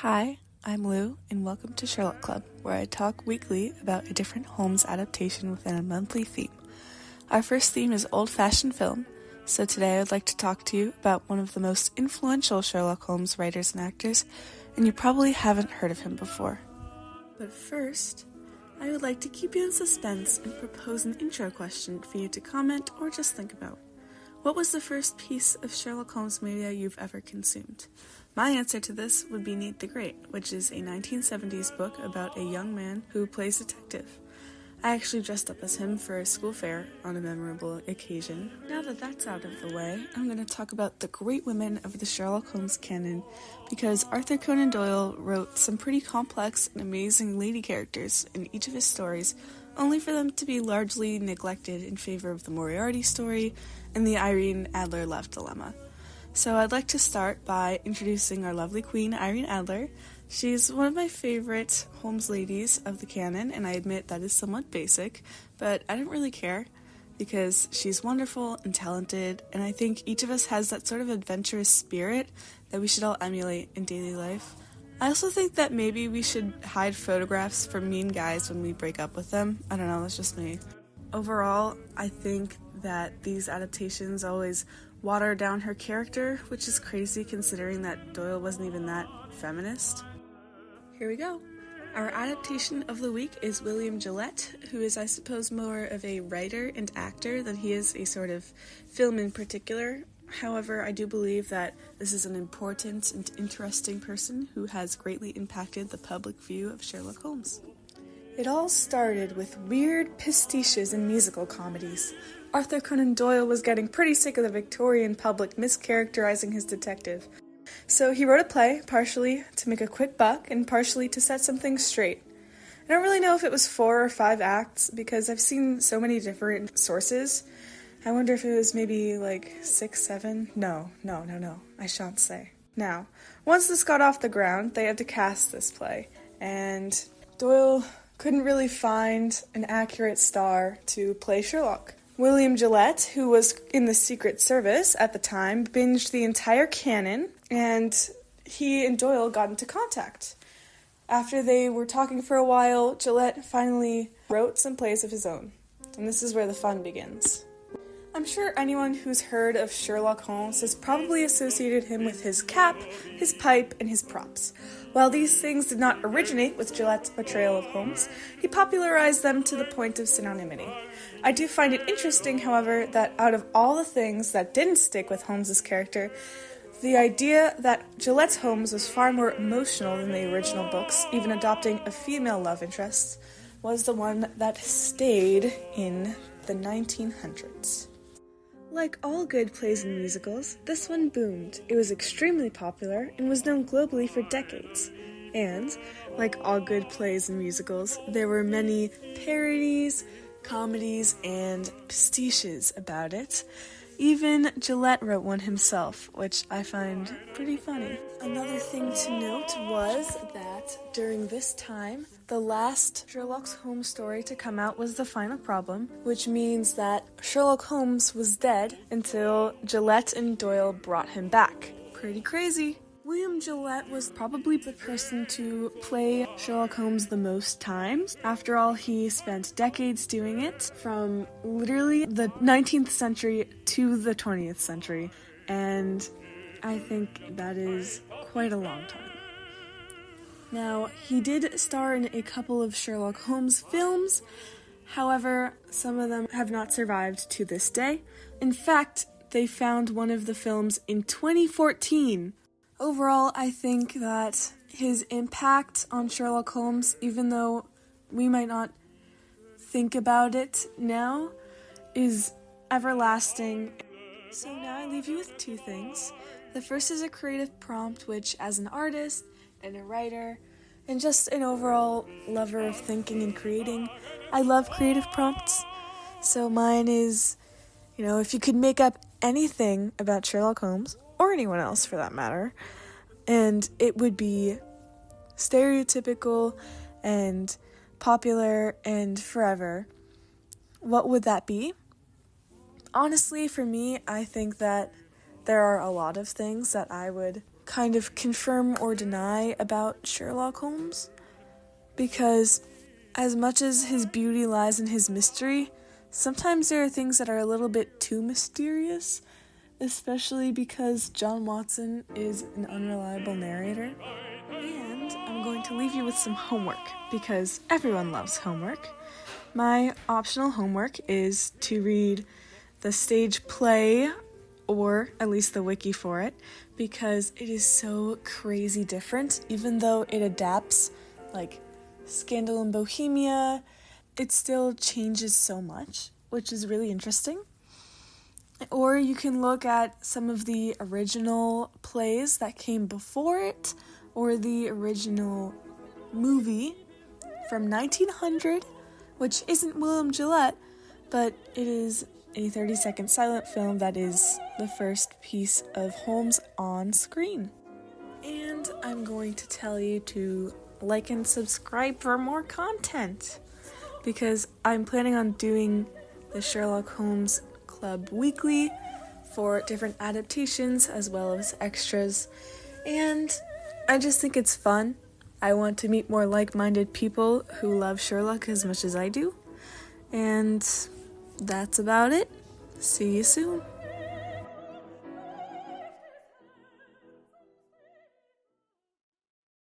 Hi, I'm Lou, and welcome to Sherlock Club, where I talk weekly about a different Holmes adaptation within a monthly theme. Our first theme is old-fashioned film, so today I'd like to talk to you about one of the most influential Sherlock Holmes writers and actors, and you probably haven't heard of him before. But first, I would like to keep you in suspense and propose an intro question for you to comment or just think about. What was the first piece of Sherlock Holmes media you've ever consumed? My answer to this would be Nate the Great, which is a 1970s book about a young man who plays detective. I actually dressed up as him for a school fair on a memorable occasion. Now that that's out of the way, I'm going to talk about the great women of the Sherlock Holmes canon, because Arthur Conan Doyle wrote some pretty complex and amazing lady characters in each of his stories, only for them to be largely neglected in favor of the Moriarty story and the Irene Adler love dilemma. So I'd like to start by introducing our lovely queen, Irene Adler. She's one of my favorite Holmes ladies of the canon, and I admit that is somewhat basic, but I don't really care, because she's wonderful and talented, and I think each of us has that sort of adventurous spirit that we should all emulate in daily life. I also think that maybe we should hide photographs from mean guys when we break up with them. I don't know, that's just me. Overall, I think that these adaptations always water down her character, which is crazy considering that Doyle wasn't even that feminist. Here we go. Our adaptation of the week is William Gillette, who is, I suppose, more of a writer and actor than he is a sort of film in particular. However, I do believe that this is an important and interesting person who has greatly impacted the public view of Sherlock Holmes. It all started with weird pastiches in musical comedies. Arthur Conan Doyle was getting pretty sick of the Victorian public mischaracterizing his detective. So he wrote a play, partially to make a quick buck and partially to set some things straight. I don't really know if it was 4 or 5 acts because I've seen so many different sources. I wonder if it was maybe like 6, 7? No, I shan't say. Now, once this got off the ground, they had to cast this play, and Doyle couldn't really find an accurate star to play Sherlock. William Gillette, who was in the Secret Service at the time, binged the entire canon, and he and Doyle got into contact. After they were talking for a while, Gillette finally wrote some plays of his own, and this is where the fun begins. I'm sure anyone who's heard of Sherlock Holmes has probably associated him with his cap, his pipe, and his props. While these things did not originate with Gillette's portrayal of Holmes, he popularized them to the point of synonymity. I do find it interesting, however, that out of all the things that didn't stick with Holmes's character, the idea that Gillette's Holmes was far more emotional than the original books, even adopting a female love interest, was the one that stayed in the 1900s. Like all good plays and musicals, this one boomed. It was extremely popular and was known globally for decades. And, like all good plays and musicals, there were many parodies, comedies, and pastiches about it. Even Gillette wrote one himself, which I find pretty funny. Another thing to note was that during this time, the last Sherlock Holmes story to come out was The Final Problem, which means that Sherlock Holmes was dead until Gillette and Doyle brought him back. Pretty crazy. William Gillette was probably the person to play Sherlock Holmes the most times. After all, he spent decades doing it, from literally the 19th century to the 20th century, and I think that is quite a long time. Now, he did star in a couple of Sherlock Holmes films, however, some of them have not survived to this day. In fact, they found one of the films in 2014. Overall, I think that his impact on Sherlock Holmes, even though we might not think about it now, is everlasting. So now I leave you with 2 things. The first is a creative prompt, which as an artist and a writer, and just an overall lover of thinking and creating, I love creative prompts. So mine is, if you could make up anything about Sherlock Holmes, or anyone else for that matter, and it would be stereotypical and popular and forever, what would that be? Honestly, for me, I think that there are a lot of things that I would kind of confirm or deny about Sherlock Holmes, because as much as his beauty lies in his mystery, sometimes there are things that are a little bit too mysterious, especially because John Watson is an unreliable narrator. And I'm going to leave you with some homework, because everyone loves homework. My optional homework is to read the stage play, or at least the wiki for it, because it is so crazy different. Even though it adapts, like, Scandal in Bohemia, it still changes so much, which is really interesting. Or you can look at some of the original plays that came before it, or the original movie from 1900, which isn't William Gillette, but it is a 30-second silent film that is the first piece of Holmes on screen. And I'm going to tell you to like and subscribe for more content, because I'm planning on doing the Sherlock Holmes Club weekly for different adaptations as well as extras, and I just think it's fun. I want to meet more like-minded people who love Sherlock as much as I do, and that's about it. See you soon.